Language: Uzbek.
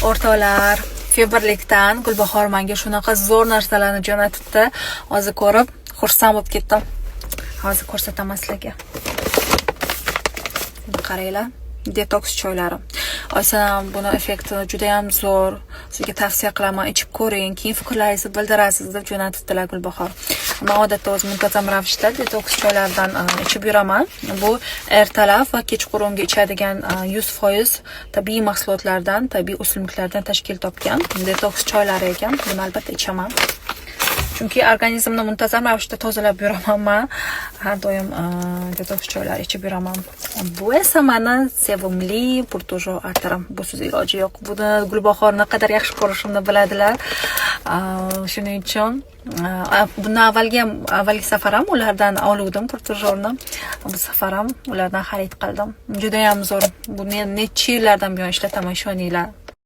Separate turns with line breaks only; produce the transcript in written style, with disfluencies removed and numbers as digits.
O'rtoqlar, fevrlikdan Gulbahor menga shunaqa zo'r narsalarni jo'natibdi. Hozir ko'rib, xursand bo'lib ketdim. Hozir ko'rsataman sizlarga. Qaranglar, detoks choylari. Oysanam buni effekti juda ham zo'r. Sizga tavsiya qilaman, ichib ko'ring, keyin fikrlaringizni bildirasiz deb jo'natibdilar Gulbahor. Men odatda o'zim muntazam ravishda detoks choylardan ichib yuraman. Bu ertalab va kechqurunga ichadigan 100% tabiiy mahsulotlardan, tabiiy o'simliklardan tashkil topgan detoks choylari ekan. Buni albatta ichaman. Chunki organizmni muntazam ravishda tozalab yuraman men. Har doim detoks choylar ichib yuraman. Bu esa meni sevimli purtujo arterim. Busiz iloji yo'q. Buni Gulbahor naqadar yaxshi ko'rishimni biladilar. Shuning uchun bundan avvalgi safar ham ulardan oluvdim purtujorni. Bu safar ham ulardan xarid qildim. Juda ham zo'r. Buni necha yillardan buyon ishlataman, ishoninglar.